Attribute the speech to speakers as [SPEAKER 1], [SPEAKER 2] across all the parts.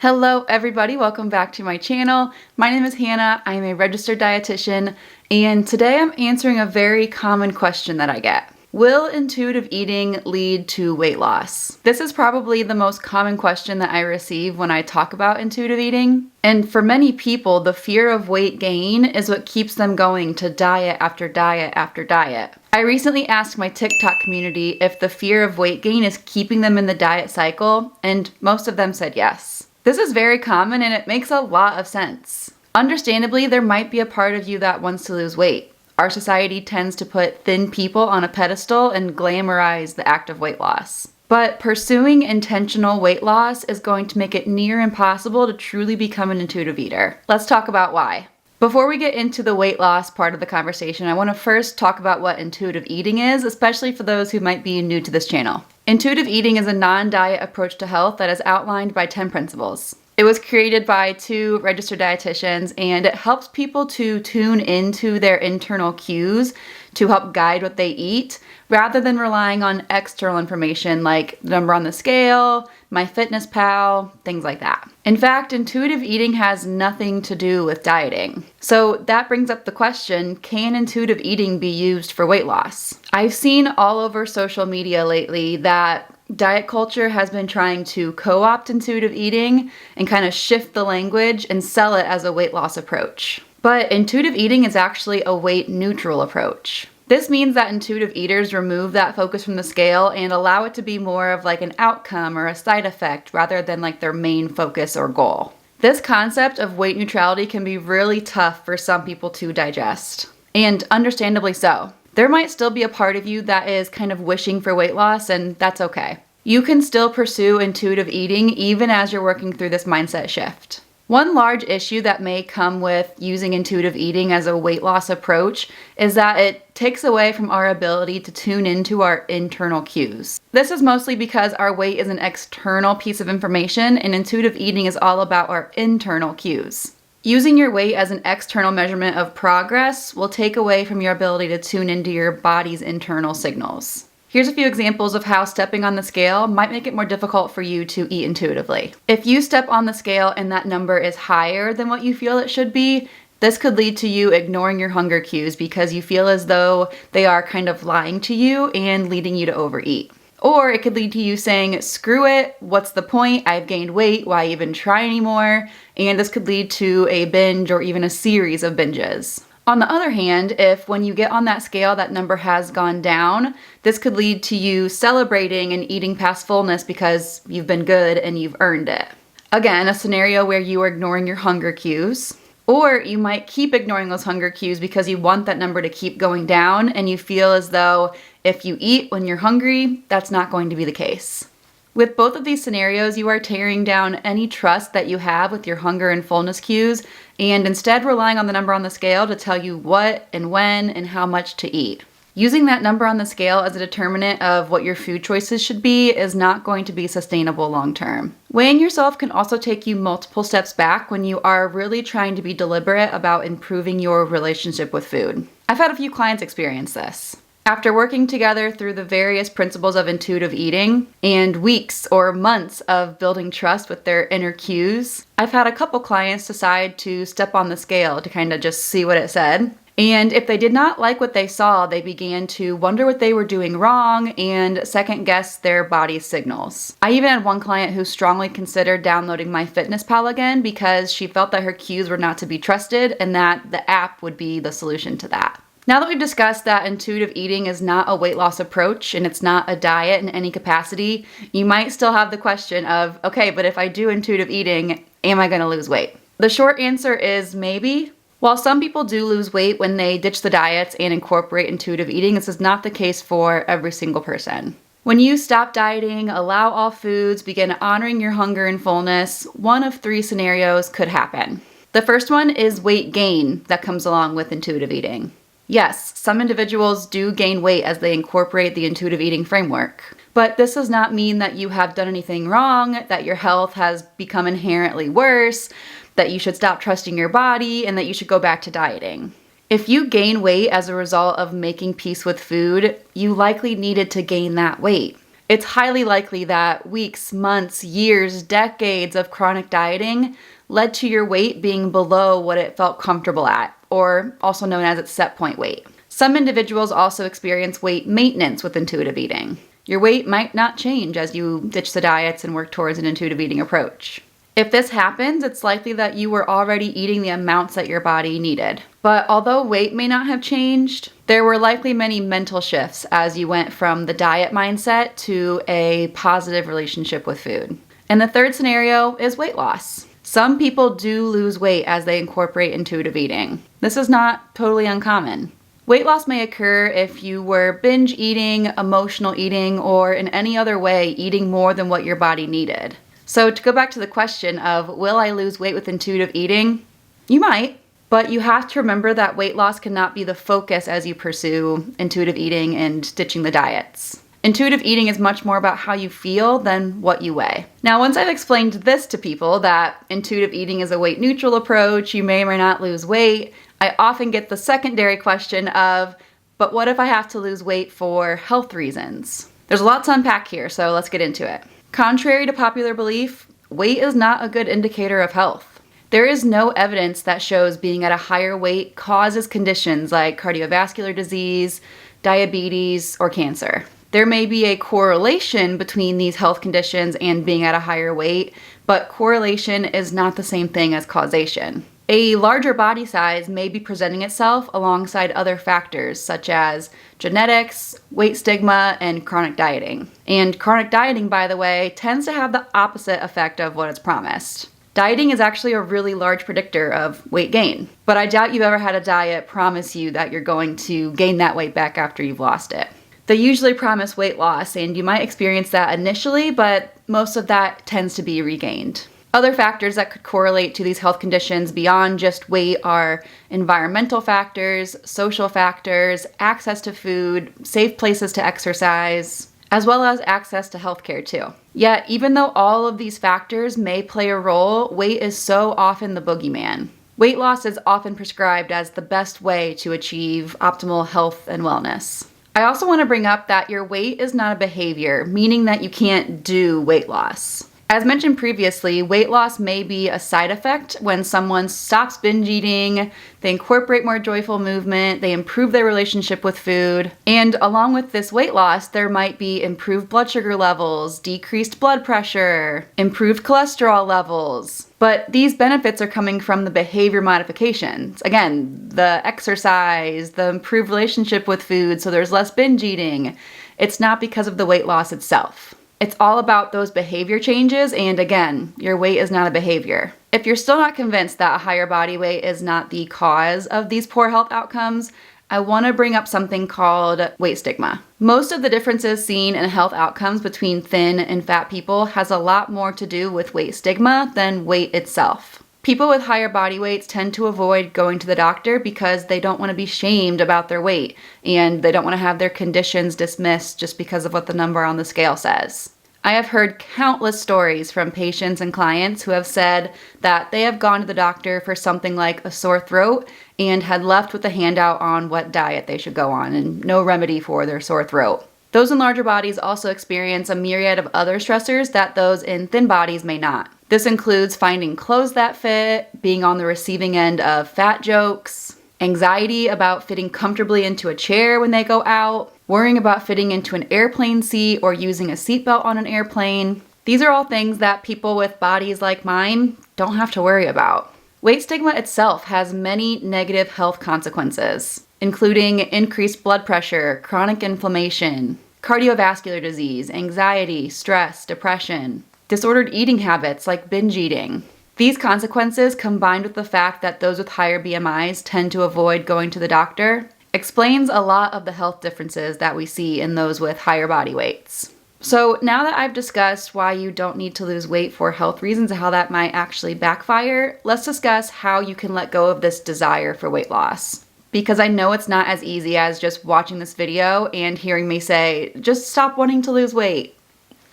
[SPEAKER 1] Hello everybody, welcome back to my channel. My name is Hannah, I am a registered dietitian, and today I'm answering a very common question that I get. Will intuitive eating lead to weight loss? This is probably the most common question that I receive when I talk about intuitive eating. And for many people, the fear of weight gain is what keeps them going to diet after diet after diet. I recently asked my TikTok community if the fear of weight gain is keeping them in the diet cycle, and most of them said yes. This is very common and it makes a lot of sense. Understandably, there might be a part of you that wants to lose weight. Our society tends to put thin people on a pedestal and glamorize the act of weight loss. But pursuing intentional weight loss is going to make it near impossible to truly become an intuitive eater. Let's talk about why. Before we get into the weight loss part of the conversation, I want to first talk about what intuitive eating is, especially for those who might be new to this channel. Intuitive eating is a non-diet approach to health that is outlined by 10 principles. It was created by 2 registered dietitians, and it helps people to tune into their internal cues to help guide what they eat, rather than relying on external information like the number on the scale, MyFitnessPal, things like that. In fact, intuitive eating has nothing to do with dieting. So that brings up the question, can intuitive eating be used for weight loss? I've seen all over social media lately that diet culture has been trying to co-opt intuitive eating and kind of shift the language and sell it as a weight loss approach. But intuitive eating is actually a weight neutral approach. This means that intuitive eaters remove that focus from the scale and allow it to be more of like an outcome or a side effect rather than like their main focus or goal. This concept of weight neutrality can be really tough for some people to digest, and understandably so. There might still be a part of you that is kind of wishing for weight loss, and that's okay. You can still pursue intuitive eating even as you're working through this mindset shift. One large issue that may come with using intuitive eating as a weight loss approach is that it takes away from our ability to tune into our internal cues. This is mostly because our weight is an external piece of information, and intuitive eating is all about our internal cues. Using your weight as an external measurement of progress will take away from your ability to tune into your body's internal signals. Here's a few examples of how stepping on the scale might make it more difficult for you to eat intuitively. If you step on the scale and that number is higher than what you feel it should be, this could lead to you ignoring your hunger cues because you feel as though they are kind of lying to you and leading you to overeat. Or it could lead to you saying, screw it, what's the point? I've gained weight, why even try anymore? And this could lead to a binge or even a series of binges. On the other hand, if when you get on that scale that number has gone down, this could lead to you celebrating and eating past fullness because you've been good and you've earned it. Again, a scenario where you are ignoring your hunger cues. Or you might keep ignoring those hunger cues because you want that number to keep going down and you feel as though if you eat when you're hungry, that's not going to be the case. With both of these scenarios, you are tearing down any trust that you have with your hunger and fullness cues and instead relying on the number on the scale to tell you what and when and how much to eat. Using that number on the scale as a determinant of what your food choices should be is not going to be sustainable long term. Weighing yourself can also take you multiple steps back when you are really trying to be deliberate about improving your relationship with food. I've had a few clients experience this. After working together through the various principles of intuitive eating and weeks or months of building trust with their inner cues, I've had a couple clients decide to step on the scale to kind of just see what it said. And if they did not like what they saw, they began to wonder what they were doing wrong and second guess their body's signals. I even had one client who strongly considered downloading MyFitnessPal again because she felt that her cues were not to be trusted and that the app would be the solution to that. Now that we've discussed that intuitive eating is not a weight loss approach and it's not a diet in any capacity, you might still have the question of, okay, but if I do intuitive eating, am I going to lose weight? The short answer is maybe. While some people do lose weight when they ditch the diets and incorporate intuitive eating, this is not the case for every single person. When you stop dieting, allow all foods, begin honoring your hunger and fullness, one of 3 scenarios could happen. The first one is weight gain that comes along with intuitive eating. Yes, some individuals do gain weight as they incorporate the intuitive eating framework. But this does not mean that you have done anything wrong, that your health has become inherently worse, that you should stop trusting your body, and that you should go back to dieting. If you gain weight as a result of making peace with food, you likely needed to gain that weight. It's highly likely that weeks, months, years, decades of chronic dieting led to your weight being below what it felt comfortable at, or also known as its set point weight. Some individuals also experience weight maintenance with intuitive eating. Your weight might not change as you ditch the diets and work towards an intuitive eating approach. If this happens, it's likely that you were already eating the amounts that your body needed. But although weight may not have changed, there were likely many mental shifts as you went from the diet mindset to a positive relationship with food. And the third scenario is weight loss. Some people do lose weight as they incorporate intuitive eating. This is not totally uncommon. Weight loss may occur if you were binge eating, emotional eating, or in any other way eating more than what your body needed. So to go back to the question of, will I lose weight with intuitive eating? You might, but you have to remember that weight loss cannot be the focus as you pursue intuitive eating and ditching the diets. Intuitive eating is much more about how you feel than what you weigh. Now, once I've explained this to people, that intuitive eating is a weight neutral approach, you may or may not lose weight, I often get the secondary question of, but what if I have to lose weight for health reasons? There's a lot to unpack here, so let's get into it. Contrary to popular belief, weight is not a good indicator of health. There is no evidence that shows being at a higher weight causes conditions like cardiovascular disease, diabetes, or cancer. There may be a correlation between these health conditions and being at a higher weight, but correlation is not the same thing as causation. A larger body size may be presenting itself alongside other factors such as genetics, weight stigma, and chronic dieting. And chronic dieting, by the way, tends to have the opposite effect of what it's promised. Dieting is actually a really large predictor of weight gain, but I doubt you've ever had a diet promise you that you're going to gain that weight back after you've lost it. They usually promise weight loss, and you might experience that initially, but most of that tends to be regained. Other factors that could correlate to these health conditions beyond just weight are environmental factors, social factors, access to food, safe places to exercise, as well as access to healthcare too. Yet, even though all of these factors may play a role, weight is so often the boogeyman. Weight loss is often prescribed as the best way to achieve optimal health and wellness. I also want to bring up that your weight is not a behavior, meaning that you can't do weight loss. As mentioned previously, weight loss may be a side effect when someone stops binge eating, they incorporate more joyful movement, they improve their relationship with food, and along with this weight loss, there might be improved blood sugar levels, decreased blood pressure, improved cholesterol levels. But these benefits are coming from the behavior modifications. Again, the exercise, the improved relationship with food, so there's less binge eating. It's not because of the weight loss itself. It's all about those behavior changes, and again, your weight is not a behavior. If you're still not convinced that a higher body weight is not the cause of these poor health outcomes, I want to bring up something called weight stigma. Most of the differences seen in health outcomes between thin and fat people has a lot more to do with weight stigma than weight itself. People with higher body weights tend to avoid going to the doctor because they don't want to be shamed about their weight, and they don't want to have their conditions dismissed just because of what the number on the scale says. I have heard countless stories from patients and clients who have said that they have gone to the doctor for something like a sore throat and had left with a handout on what diet they should go on and no remedy for their sore throat. Those in larger bodies also experience a myriad of other stressors that those in thin bodies may not. This includes finding clothes that fit, being on the receiving end of fat jokes, anxiety about fitting comfortably into a chair when they go out, worrying about fitting into an airplane seat or using a seatbelt on an airplane. These are all things that people with bodies like mine don't have to worry about. Weight stigma itself has many negative health consequences, including increased blood pressure, chronic inflammation, cardiovascular disease, anxiety, stress, depression, disordered eating habits like binge eating. These consequences, combined with the fact that those with higher BMIs tend to avoid going to the doctor, explains a lot of the health differences that we see in those with higher body weights. So now that I've discussed why you don't need to lose weight for health reasons and how that might actually backfire, let's discuss how you can let go of this desire for weight loss. Because I know it's not as easy as just watching this video and hearing me say, just stop wanting to lose weight.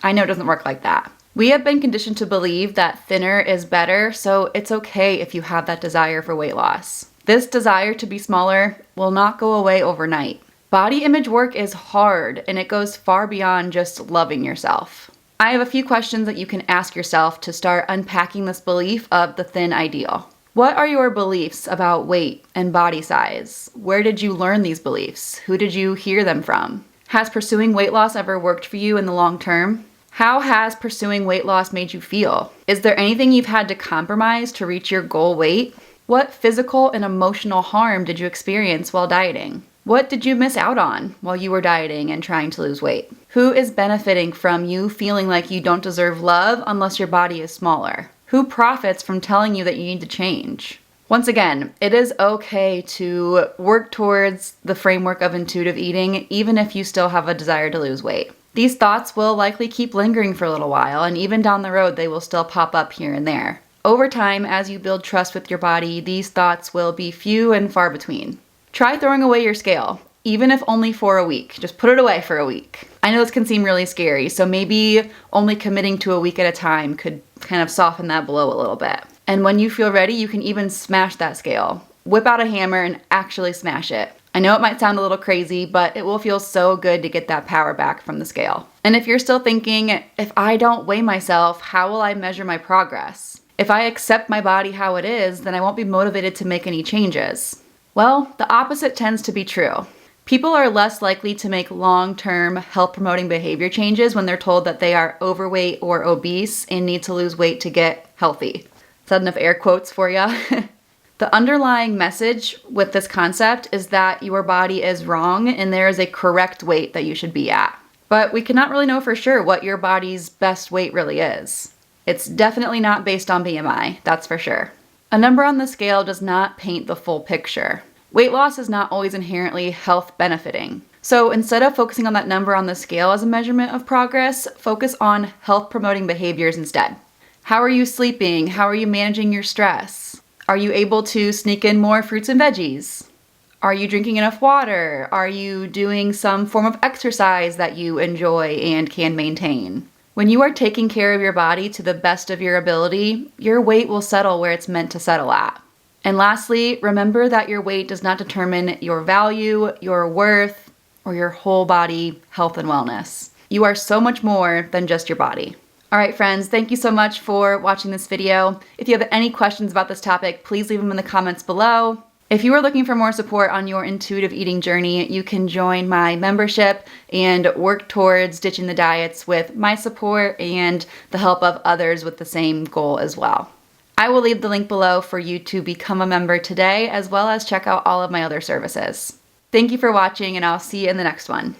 [SPEAKER 1] I know it doesn't work like that. We have been conditioned to believe that thinner is better, so it's okay if you have that desire for weight loss. This desire to be smaller will not go away overnight. Body image work is hard, and it goes far beyond just loving yourself. I have a few questions that you can ask yourself to start unpacking this belief of the thin ideal. What are your beliefs about weight and body size? Where did you learn these beliefs? Who did you hear them from? Has pursuing weight loss ever worked for you in the long term? How has pursuing weight loss made you feel? Is there anything you've had to compromise to reach your goal weight? What physical and emotional harm did you experience while dieting? What did you miss out on while you were dieting and trying to lose weight? Who is benefiting from you feeling like you don't deserve love unless your body is smaller? Who profits from telling you that you need to change? Once again, it is okay to work towards the framework of intuitive eating, even if you still have a desire to lose weight. These thoughts will likely keep lingering for a little while, and even down the road, they will still pop up here and there. Over time, as you build trust with your body, these thoughts will be few and far between. Try throwing away your scale, even if only for a week. Just put it away for a week. I know this can seem really scary, so maybe only committing to a week at a time could kind of soften that blow a little bit. And when you feel ready, you can even smash that scale. Whip out a hammer and actually smash it. I know it might sound a little crazy, but it will feel so good to get that power back from the scale. And if you're still thinking, if I don't weigh myself, how will I measure my progress? If I accept my body how it is, then I won't be motivated to make any changes. Well, the opposite tends to be true. People are less likely to make long-term health-promoting behavior changes when they're told that they are overweight or obese and need to lose weight to get healthy. Is that enough air quotes for ya? The underlying message with this concept is that your body is wrong and there is a correct weight that you should be at. But we cannot really know for sure what your body's best weight really is. It's definitely not based on BMI, that's for sure. A number on the scale does not paint the full picture. Weight loss is not always inherently health benefiting. So instead of focusing on that number on the scale as a measurement of progress, focus on health promoting behaviors instead. How are you sleeping? How are you managing your stress? Are you able to sneak in more fruits and veggies? Are you drinking enough water? Are you doing some form of exercise that you enjoy and can maintain? When you are taking care of your body to the best of your ability, your weight will settle where it's meant to settle at. And lastly, remember that your weight does not determine your value, your worth, or your whole body health and wellness. You are so much more than just your body. All right, friends, thank you so much for watching this video. If you have any questions about this topic, please leave them in the comments below. If you are looking for more support on your intuitive eating journey, you can join my membership and work towards ditching the diets with my support and the help of others with the same goal as well. I will leave the link below for you to become a member today, as well as check out all of my other services. Thank you for watching, and I'll see you in the next one.